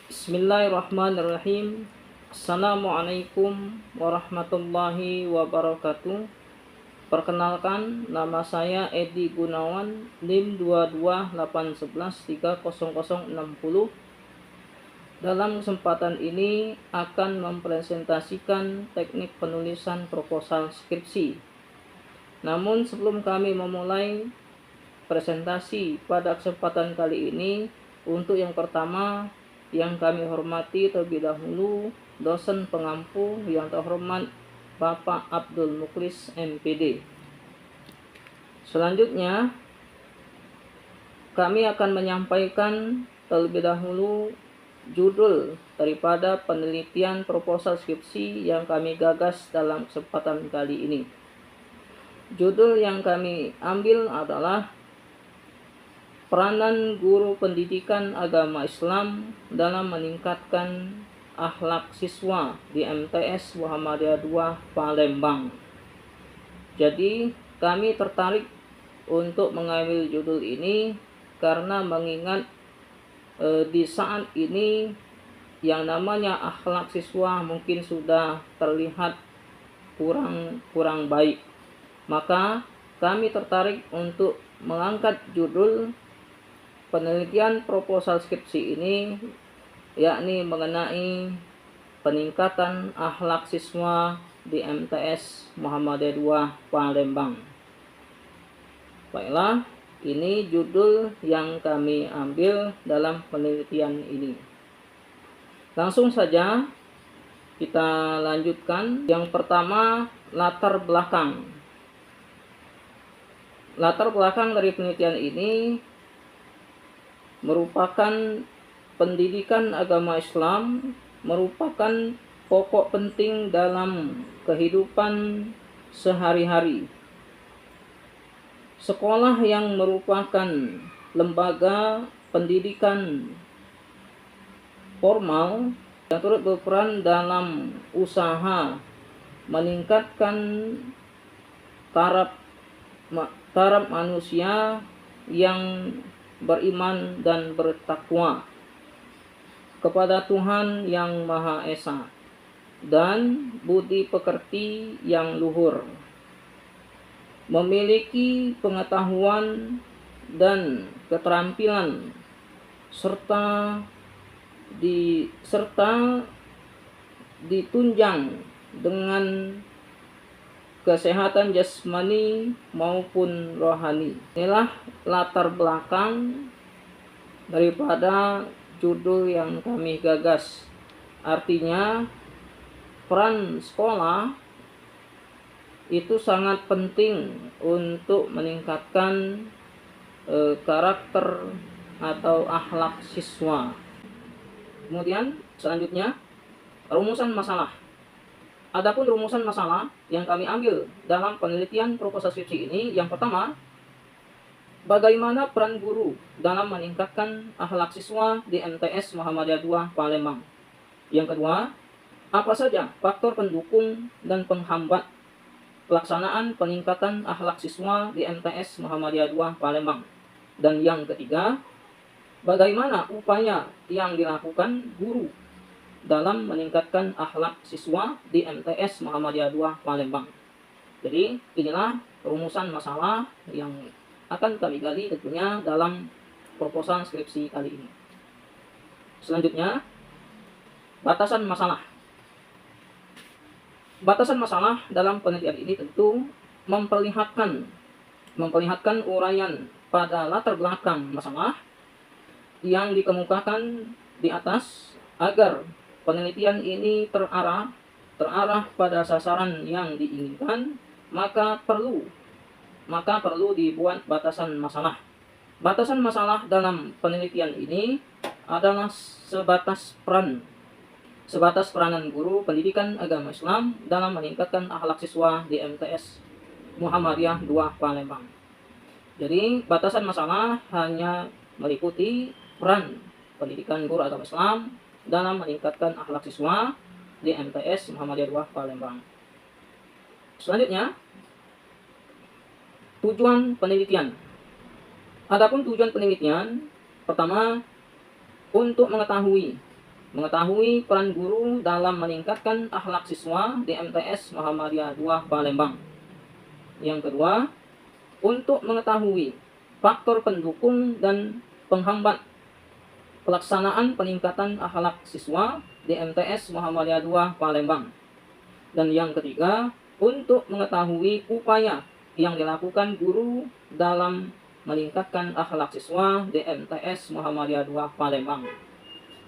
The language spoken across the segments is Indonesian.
Bismillahirrahmanirrahim. Assalamualaikum warahmatullahi wabarakatuh. Perkenalkan, nama saya Edi Gunawan, NIM 228113060. Dalam kesempatan ini akan mempresentasikan teknik penulisan proposal skripsi. Namun sebelum kami memulai presentasi pada kesempatan kali ini, untuk yang pertama, yang kami hormati terlebih dahulu dosen pengampu yang terhormat Bapak Abdul Muklis MPD. Selanjutnya kami akan menyampaikan terlebih dahulu judul daripada penelitian proposal skripsi yang kami gagas dalam kesempatan kali ini. Judul yang kami ambil adalah peranan guru pendidikan agama Islam dalam meningkatkan akhlak siswa di MTS Muhammadiyah II Palembang. Jadi kami tertarik untuk mengambil judul ini karena mengingat di saat ini yang namanya akhlak siswa mungkin sudah terlihat kurang baik. Maka kami tertarik untuk mengangkat judul penelitian proposal skripsi ini, yakni mengenai peningkatan akhlak siswa di MTS Muhammadiyah II Palembang. Baiklah, ini judul yang kami ambil dalam penelitian ini. Langsung saja kita lanjutkan. Yang pertama, latar belakang. Latar belakang dari penelitian ini merupakan pendidikan agama Islam merupakan pokok penting dalam kehidupan sehari-hari. Sekolah yang merupakan lembaga pendidikan formal yang turut berperan dalam usaha meningkatkan taraf manusia yang beriman dan bertakwa kepada Tuhan yang Maha Esa dan budi pekerti yang luhur, memiliki pengetahuan dan keterampilan serta ditunjang dengan kesehatan jasmani maupun rohani. Inilah latar belakang daripada judul yang kami gagas. Artinya peran sekolah itu sangat penting untuk meningkatkan karakter atau akhlak siswa. Kemudian selanjutnya rumusan masalah. Adapun rumusan masalah yang kami ambil dalam penelitian proposal skripsi ini, yang pertama, bagaimana peran guru dalam meningkatkan akhlak siswa di MTS Muhammadiyah II Palembang. Yang kedua, apa saja faktor pendukung dan penghambat pelaksanaan peningkatan akhlak siswa di MTS Muhammadiyah II Palembang. Dan yang ketiga, bagaimana upaya yang dilakukan guru dalam meningkatkan akhlak siswa di MTS Muhammadiyah II Palembang. Jadi inilah rumusan masalah yang akan kami gali tentunya dalam proposal skripsi kali ini. Selanjutnya, batasan masalah. Batasan masalah dalam penelitian ini tentu memperlihatkan uraian pada latar belakang masalah yang dikemukakan di atas agar penelitian ini terarah pada sasaran yang diinginkan, maka perlu dibuat batasan masalah. Batasan masalah dalam penelitian ini adalah sebatas peranan guru pendidikan agama Islam dalam meningkatkan akhlak siswa di MTS Muhammadiyah II Palembang. Jadi batasan masalah hanya meliputi peran pendidikan guru agama Islam dalam meningkatkan akhlak siswa di MTS Muhammadiyah II Palembang. Selanjutnya, tujuan penelitian. Adapun tujuan penelitian, pertama, untuk mengetahui mengetahui peran guru dalam meningkatkan akhlak siswa di MTS Muhammadiyah 2 Palembang. Yang kedua, untuk mengetahui faktor pendukung dan penghambat pelaksanaan peningkatan akhlak siswa di MTS Muhammadiyah 2 Palembang. Dan yang ketiga, untuk mengetahui upaya yang dilakukan guru dalam meningkatkan akhlak siswa di MTS Muhammadiyah 2 Palembang.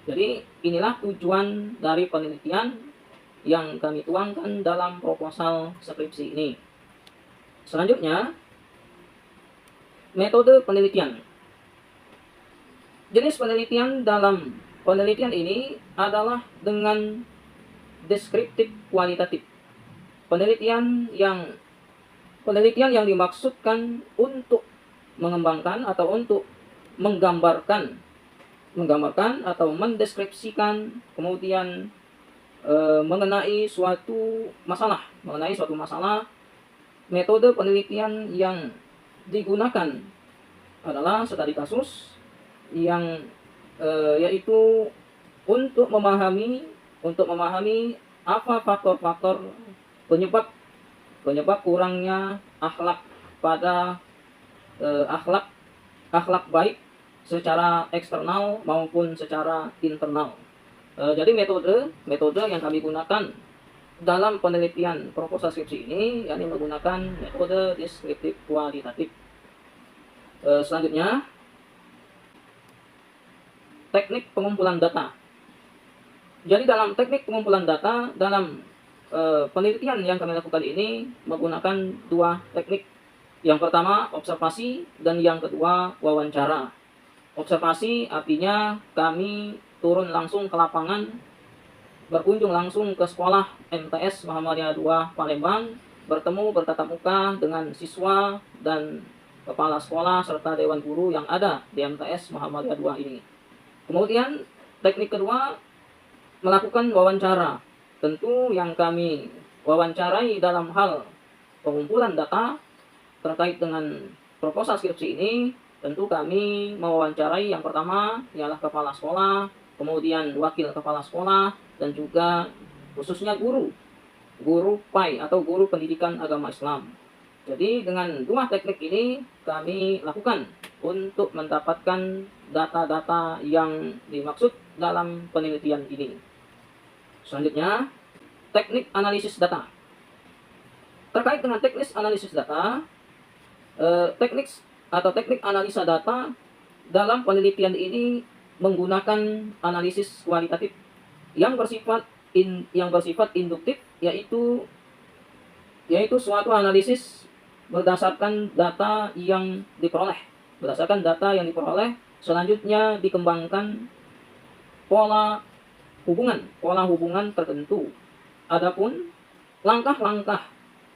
Jadi inilah tujuan dari penelitian yang kami tuangkan dalam proposal skripsi ini. Selanjutnya, metode penelitian. Jenis penelitian dalam penelitian ini adalah dengan deskriptif kualitatif. Penelitian yang dimaksudkan untuk mengembangkan atau untuk menggambarkan atau mendeskripsikan, kemudian mengenai suatu masalah. Metode penelitian yang digunakan adalah studi kasus yang yaitu untuk memahami apa faktor-faktor penyebab kurangnya akhlak pada akhlak baik secara eksternal maupun secara internal. Jadi metode yang kami gunakan dalam penelitian proposal skripsi ini yakni menggunakan metode deskriptif kualitatif. Selanjutnya, teknik pengumpulan data. Jadi dalam teknik pengumpulan data dalam penelitian yang kami lakukan ini menggunakan dua teknik. Yang pertama observasi dan yang kedua wawancara. Observasi artinya kami turun langsung ke lapangan, berkunjung langsung ke sekolah MTS Muhammadiyah 2 Palembang, bertatap muka dengan siswa dan kepala sekolah serta dewan guru yang ada di MTS Muhammadiyah 2 ini. Kemudian teknik kedua melakukan wawancara. Tentu yang kami wawancarai dalam hal pengumpulan data terkait dengan proposal skripsi ini, tentu kami mewawancarai yang pertama ialah kepala sekolah, kemudian wakil kepala sekolah, dan juga khususnya guru PAI atau guru pendidikan agama Islam. Jadi dengan dua teknik ini kami lakukan untuk mendapatkan data-data yang dimaksud dalam penelitian ini. Selanjutnya, teknik analisis data. Terkait dengan teknik analisis data, teknik analisa data dalam penelitian ini menggunakan analisis kualitatif yang bersifat induktif, yaitu suatu analisis berdasarkan data yang diperoleh. Selanjutnya dikembangkan pola hubungan tertentu. Adapun langkah-langkah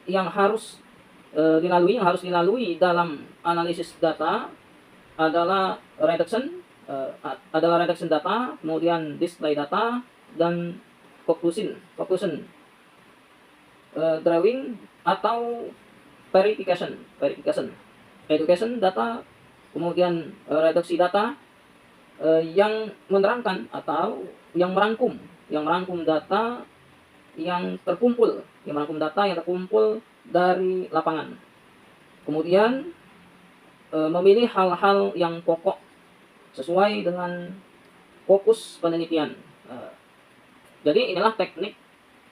yang harus dilalui dalam analisis data adalah reduction data, kemudian display data, dan conclusion drawing atau verification education data, kemudian reduksi data yang menerangkan atau yang merangkum data yang terkumpul dari lapangan. Kemudian memilih hal-hal yang pokok sesuai dengan fokus penelitian. Jadi inilah teknik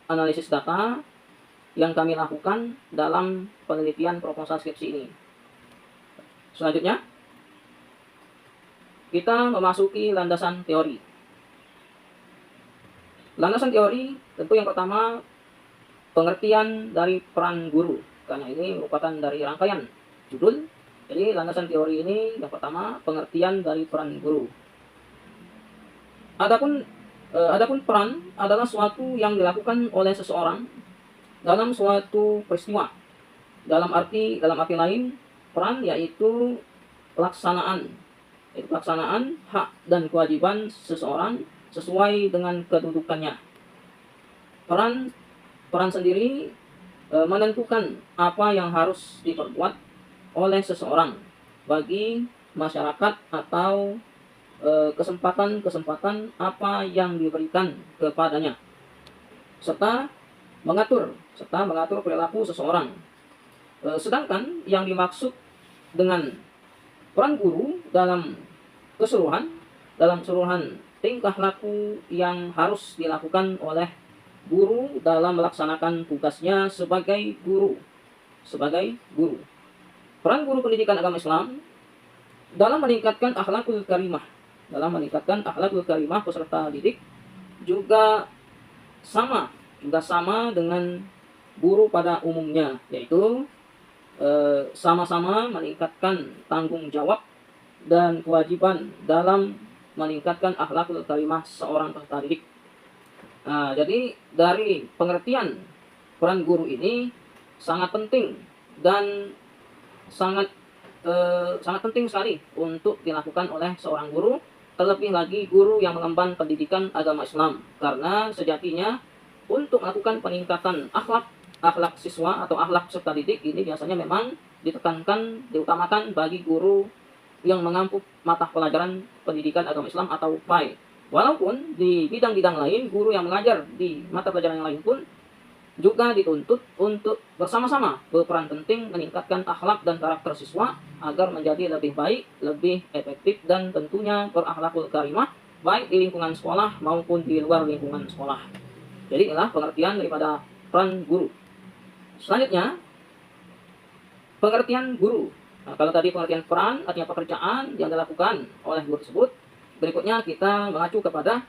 analisis data yang kami lakukan dalam penelitian proposal skripsi ini. Selanjutnya, kita memasuki landasan teori. Landasan teori tentu yang pertama pengertian dari peran guru, karena ini merupakan dari rangkaian judul. Jadi landasan teori ini yang pertama pengertian dari peran guru. Adapun peran adalah suatu yang dilakukan oleh seseorang dalam suatu peristiwa. Dalam arti lain, peran yaitu pelaksanaan hak dan kewajiban seseorang sesuai dengan kedudukannya. Peran sendiri menentukan apa yang harus diperbuat oleh seseorang bagi masyarakat atau kesempatan-kesempatan apa yang diberikan kepadanya, serta mengatur perilaku seseorang. Sedangkan yang dimaksud dengan peran guru dalam keseluruhan tingkah laku yang harus dilakukan oleh guru dalam melaksanakan tugasnya sebagai guru. Peran guru pendidikan agama Islam dalam meningkatkan akhlakul karimah peserta didik juga sama dengan guru pada umumnya, yaitu sama-sama meningkatkan tanggung jawab dan kewajiban dalam meningkatkan akhlakul karimah seorang peserta didik. Nah, jadi dari pengertian peran guru ini sangat penting dan sangat penting sekali untuk dilakukan oleh seorang guru, terlebih lagi guru yang mengemban pendidikan agama Islam, karena sejatinya untuk melakukan peningkatan akhlak siswa atau akhlak peserta didik ini biasanya memang diutamakan bagi guru yang mengampu mata pelajaran pendidikan agama Islam atau PAI. Walaupun di bidang-bidang lain, guru yang mengajar di mata pelajaran yang lain pun juga dituntut untuk bersama-sama berperan penting meningkatkan akhlak dan karakter siswa agar menjadi lebih baik, lebih efektif, dan tentunya berakhlakul karimah baik di lingkungan sekolah maupun di luar lingkungan sekolah. Jadi inilah pengertian daripada peran guru. Selanjutnya, pengertian guru. Nah, kalau tadi pengertian peran artinya pekerjaan yang dilakukan oleh guru tersebut, berikutnya kita mengacu kepada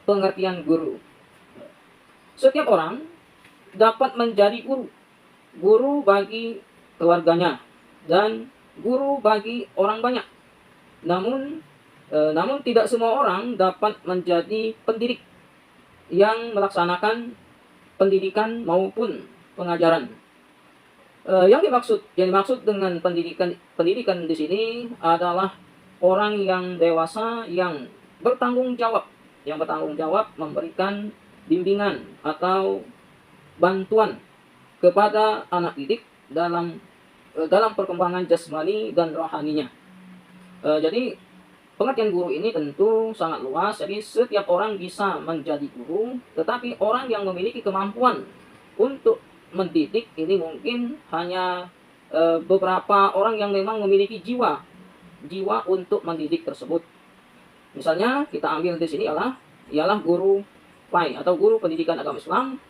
pengertian guru. Setiap orang dapat menjadi guru bagi keluarganya dan guru bagi orang banyak. Namun tidak semua orang dapat menjadi pendidik yang melaksanakan pendidikan maupun pengajaran. Yang dimaksud dengan pendidikan di sini adalah orang yang dewasa yang bertanggung jawab memberikan bimbingan atau bantuan kepada anak didik dalam perkembangan jasmani dan rohaninya. Jadi pengertian guru ini tentu sangat luas. Jadi setiap orang bisa menjadi guru, tetapi orang yang memiliki kemampuan untuk mendidik ini mungkin hanya beberapa orang yang memang memiliki jiwa untuk mendidik tersebut. Misalnya kita ambil di sini ialah guru PAI atau guru pendidikan agama Islam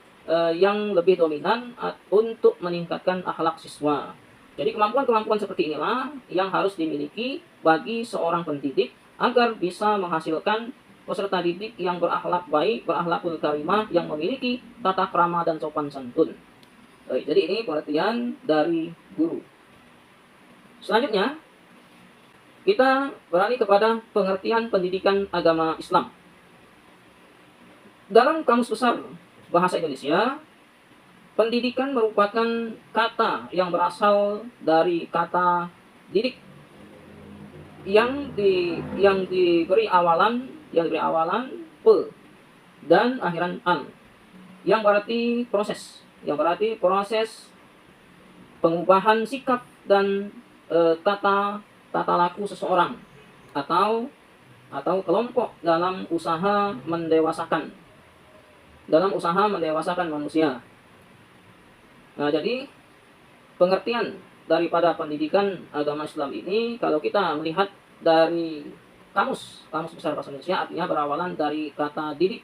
yang lebih dominan untuk meningkatkan akhlak siswa. Jadi kemampuan-kemampuan seperti inilah yang harus dimiliki bagi seorang pendidik agar bisa menghasilkan peserta didik yang berakhlak baik, berakhlakul karimah, yang memiliki tata krama dan sopan santun. Jadi ini pengertian dari guru. Selanjutnya, kita beralih kepada pengertian pendidikan agama Islam. Dalam Kamus Besar Bahasa Indonesia, pendidikan merupakan kata yang berasal dari kata didik yang diberi awalan pe dan akhiran an, yang berarti proses pengubahan sikap dan tata laku seseorang atau kelompok dalam usaha mendewasakan manusia. Nah, jadi pengertian daripada pendidikan agama Islam ini, kalau kita melihat dari Kamus Besar Bahasa Indonesia, artinya berawal dari kata didik,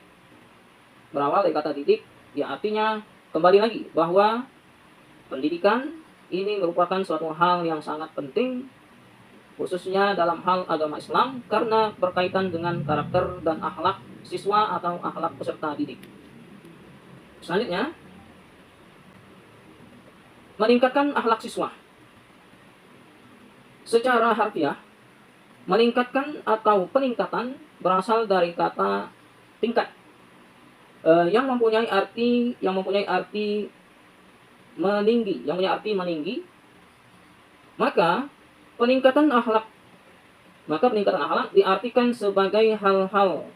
ya artinya kembali lagi bahwa pendidikan ini merupakan suatu hal yang sangat penting, khususnya dalam hal agama Islam, karena berkaitan dengan karakter dan akhlak siswa atau akhlak peserta didik. Selanjutnya, meningkatkan akhlak siswa. Secara harfiah, meningkatkan atau peningkatan berasal dari kata tingkat, yang mempunyai arti meninggi. Maka peningkatan akhlak diartikan sebagai hal-hal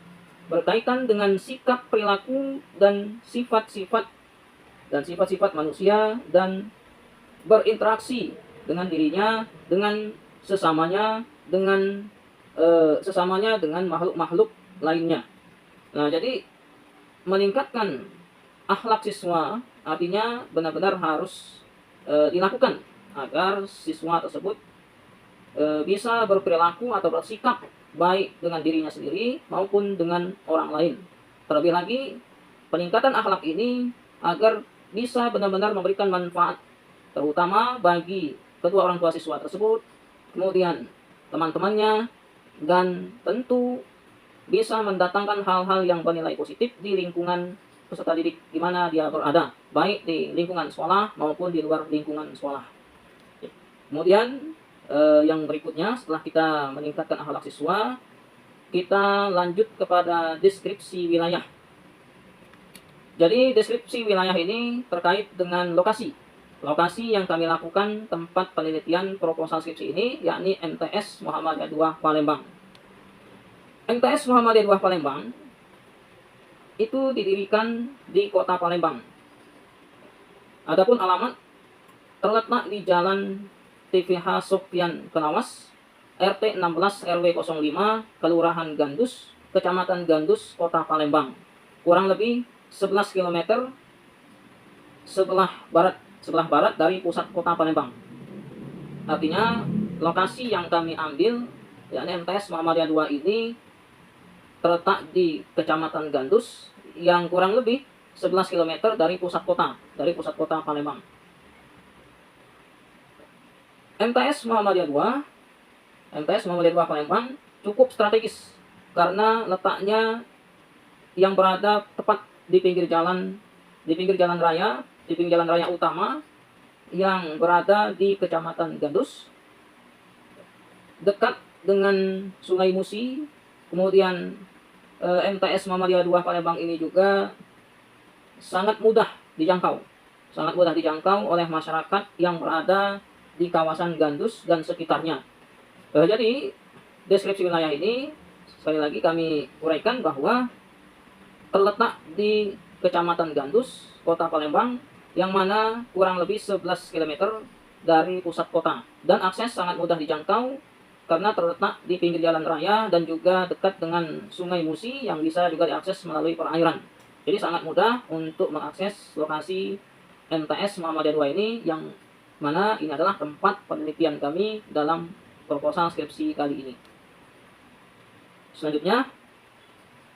berkaitan dengan sikap, perilaku, dan sifat-sifat manusia, dan berinteraksi dengan dirinya, dengan sesamanya, dengan sesamanya dengan makhluk-makhluk lainnya. Nah, jadi meningkatkan akhlak siswa artinya benar-benar harus dilakukan agar siswa tersebut bisa berperilaku atau bersikap baik dengan dirinya sendiri maupun dengan orang lain. Terlebih lagi, peningkatan akhlak ini agar bisa benar-benar memberikan manfaat, terutama bagi kedua orang tua siswa tersebut, kemudian teman-temannya, dan tentu bisa mendatangkan hal-hal yang bernilai positif di lingkungan peserta didik di mana dia berada, baik di lingkungan sekolah maupun di luar lingkungan sekolah. Kemudian yang berikutnya, setelah kita meningkatkan akhlak siswa, kita lanjut kepada deskripsi wilayah. Jadi deskripsi wilayah ini terkait dengan lokasi. Lokasi yang kami lakukan tempat penelitian proposal skripsi ini yakni MTS Muhammadiyah II Palembang. MTS Muhammadiyah II Palembang itu didirikan di kota Palembang. Adapun alamat terletak di Jalan TVH Sofyan Kenawas, RT 16 RW 05, Kelurahan Gandus, Kecamatan Gandus, Kota Palembang. Kurang lebih 11 km sebelah barat dari pusat kota Palembang. Artinya lokasi yang kami ambil yakni MTS Muhammadiyah II ini terletak di Kecamatan Gandus yang kurang lebih 11 km dari pusat kota Palembang. MTS Muhammadiyah II Palembang cukup strategis karena letaknya yang berada tepat di pinggir jalan raya utama yang berada di Kecamatan Gandus, dekat dengan Sungai Musi. Kemudian MTS Muhammadiyah II Palembang ini juga sangat mudah dijangkau oleh masyarakat yang berada di kawasan Gandus dan sekitarnya. Jadi deskripsi wilayah ini sekali lagi kami uraikan bahwa terletak di Kecamatan Gandus, Kota Palembang, yang mana kurang lebih 11 km dari pusat kota dan akses sangat mudah dijangkau karena terletak di pinggir jalan raya dan juga dekat dengan Sungai Musi yang bisa juga diakses melalui perairan. Jadi sangat mudah untuk mengakses lokasi MTS Muhammadiyah II ini, yang mana ini adalah tempat penelitian kami dalam proposal skripsi kali ini. Selanjutnya,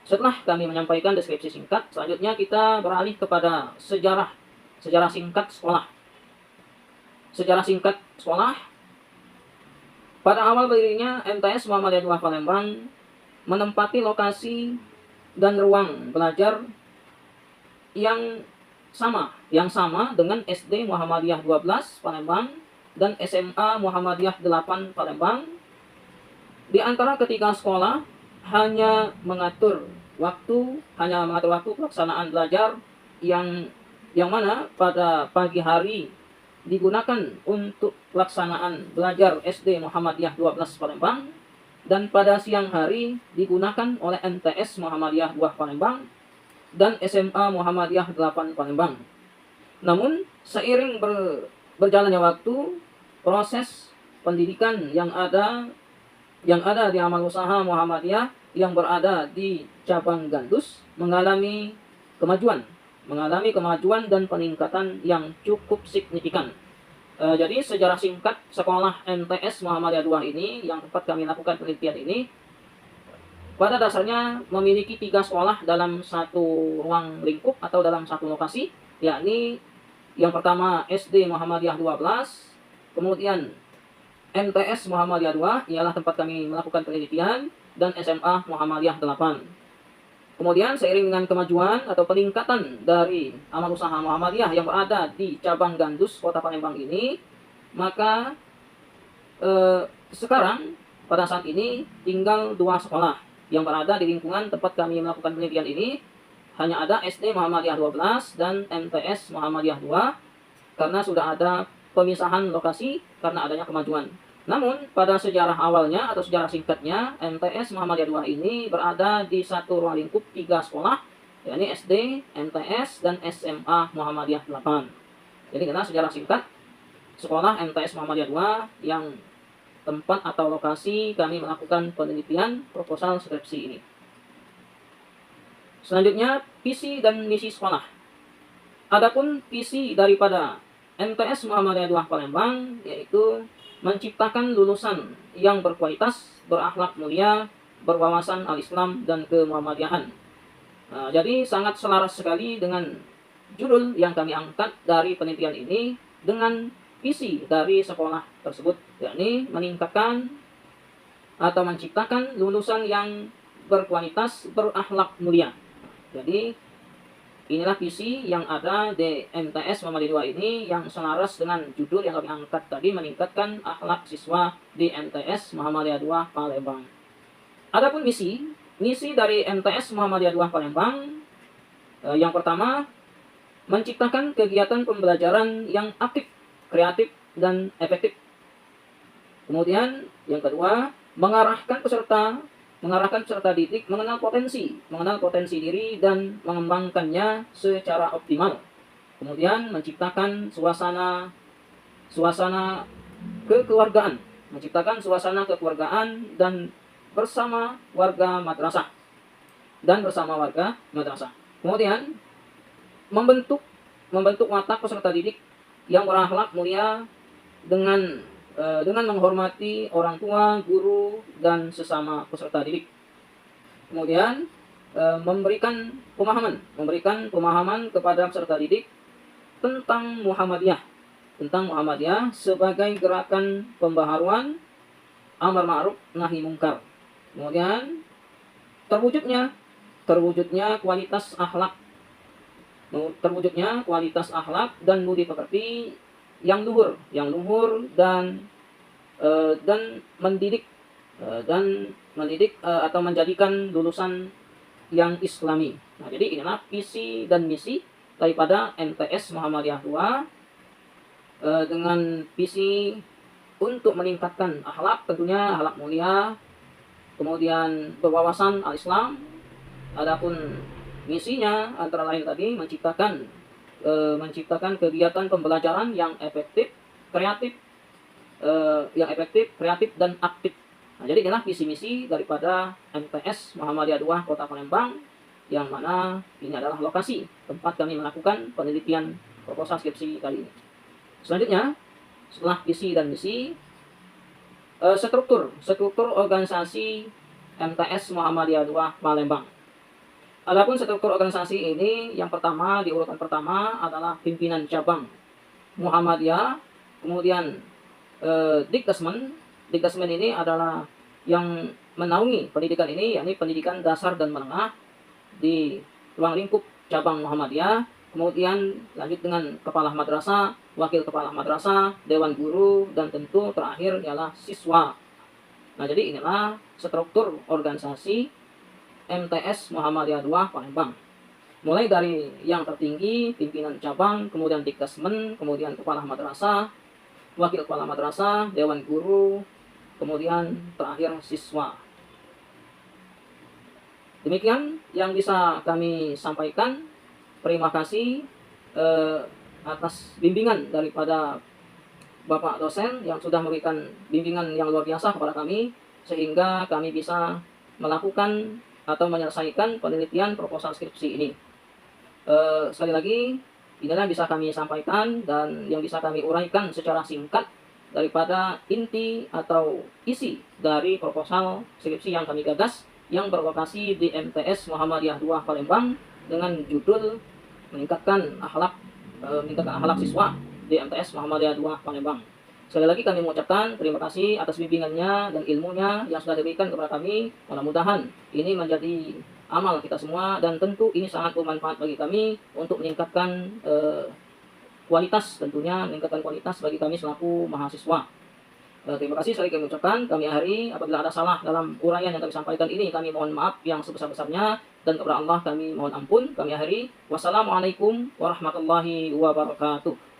setelah kami menyampaikan deskripsi singkat, selanjutnya kita beralih kepada sejarah singkat sekolah. Sejarah singkat sekolah. Pada awal berdirinya MTS Muhammadiyah II Palembang menempati lokasi dan ruang belajar yang sama dengan SD Muhammadiyah 12 Palembang dan SMA Muhammadiyah 8 Palembang. Di antara ketiga sekolah hanya mengatur waktu pelaksanaan belajar yang mana pada pagi hari digunakan untuk pelaksanaan belajar SD Muhammadiyah 12 Palembang dan pada siang hari digunakan oleh MTS Muhammadiyah 2 Palembang dan SMA Muhammadiyah 8 Palembang. Namun seiring berjalannya waktu, proses pendidikan yang ada di Amal Usaha Muhammadiyah yang berada di cabang Gandus mengalami kemajuan dan peningkatan yang cukup signifikan. Jadi sejarah singkat sekolah MTS Muhammadiyah 2 ini yang tempat kami lakukan penelitian ini pada dasarnya memiliki 3 sekolah dalam satu ruang lingkup atau dalam satu lokasi, yakni yang pertama SD Muhammadiyah 12, kemudian MTS Muhammadiyah 2 ialah tempat kami melakukan penelitian, dan SMA Muhammadiyah 8. Kemudian seiring dengan kemajuan atau peningkatan dari amal usaha Muhammadiyah yang berada di cabang Gandus Kota Palembang ini, maka sekarang pada saat ini tinggal 2 sekolah yang berada di lingkungan tempat kami melakukan penelitian ini. Hanya ada SD Muhammadiyah 12 dan MTS Muhammadiyah 2 karena sudah ada pemisahan lokasi karena adanya kemajuan. Namun pada sejarah awalnya atau sejarah singkatnya, MTS Muhammadiyah 2 ini berada di satu ruang lingkup 3 sekolah, yakni SD, MTS, dan SMA Muhammadiyah 8. Jadi karena sejarah singkat sekolah MTS Muhammadiyah 2 yang tempat atau lokasi kami melakukan penelitian proposal skripsi ini. Selanjutnya, visi dan misi sekolah. Adapun visi daripada MTS Muhammadiyah II Palembang yaitu menciptakan lulusan yang berkualitas, berakhlak mulia, berwawasan al-Islam dan kemuhammadiyahan. Jadi sangat selaras sekali dengan judul yang kami angkat dari penelitian ini dengan visi dari sekolah tersebut, yakni meningkatkan atau menciptakan lulusan yang berkualitas, berakhlak mulia. Jadi inilah visi yang ada di MTS Muhammadiyah II ini yang selaras dengan judul yang kami angkat tadi, meningkatkan akhlak siswa di MTS Muhammadiyah II Palembang. Adapun misi dari MTS Muhammadiyah II Palembang yang pertama, menciptakan kegiatan pembelajaran yang aktif, kreatif, dan efektif. Kemudian yang kedua, mengarahkan peserta didik mengenal potensi diri dan mengembangkannya secara optimal. Kemudian menciptakan suasana kekeluargaan, dan bersama warga madrasah. Kemudian membentuk watak peserta didik yang berakhlak mulia dengan menghormati orang tua, guru, dan sesama peserta didik. Kemudian memberikan pemahaman kepada peserta didik tentang Muhammadiyah sebagai gerakan pembaharuan amar ma'ruf nahi mungkar. Kemudian terwujudnya kualitas akhlak dan budi pekerti yang luhur dan mendidik atau menjadikan lulusan yang islami. Nah, jadi inilah visi dan misi daripada MTS Muhammadiyah II dengan visi untuk meningkatkan akhlak, tentunya akhlak mulia, kemudian berwawasan al-Islam. Adapun misinya antara lain tadi menciptakan kegiatan pembelajaran yang efektif, kreatif, dan aktif. Nah, jadi inilah visi misi daripada MTS Muhammadiyah II Kota Palembang, yang mana ini adalah lokasi tempat kami melakukan penelitian proposal skripsi kali ini. Selanjutnya, setelah visi dan misi, struktur organisasi MTS Muhammadiyah II Palembang. Adapun struktur organisasi ini, yang pertama di urutan pertama adalah pimpinan cabang Muhammadiyah, kemudian Dikdasmen ini adalah yang menaungi pendidikan ini, yakni pendidikan dasar dan menengah di ruang lingkup cabang Muhammadiyah. Kemudian lanjut dengan kepala madrasah, wakil kepala madrasah, dewan guru, dan tentu terakhir ialah siswa. Nah, jadi inilah struktur organisasi MTS Muhammadiyah II Palembang. Mulai dari yang tertinggi, pimpinan cabang, kemudian Dikdasmen, kemudian kepala madrasah, wakil kepala madrasah, dewan guru, kemudian terakhir siswa. Demikian yang bisa kami sampaikan. Terima kasih atas bimbingan daripada Bapak dosen yang sudah memberikan bimbingan yang luar biasa kepada kami, sehingga kami bisa melakukan atau menyelesaikan penelitian proposal skripsi ini. Sekali lagi, inilah yang bisa kami sampaikan dan yang bisa kami uraikan secara singkat daripada inti atau isi dari proposal skripsi yang kami gagas yang berlokasi di MTS Muhammadiyah II Palembang dengan judul meningkatkan akhlak siswa di MTS Muhammadiyah II Palembang. Sekali lagi kami mengucapkan terima kasih atas bimbingannya dan ilmunya yang sudah diberikan kepada kami. Mudah-mudahan ini menjadi amal kita semua, dan tentu ini sangat bermanfaat bagi kami untuk meningkatkan kualitas bagi kami selaku mahasiswa. Terima kasih sekali kami ucapkan. Kami akhiri. Apabila ada salah dalam uraian yang kami sampaikan ini, kami mohon maaf yang sebesar-besarnya, dan kepada Allah kami mohon ampun. Kami akhiri. Wassalamualaikum warahmatullahi wabarakatuh.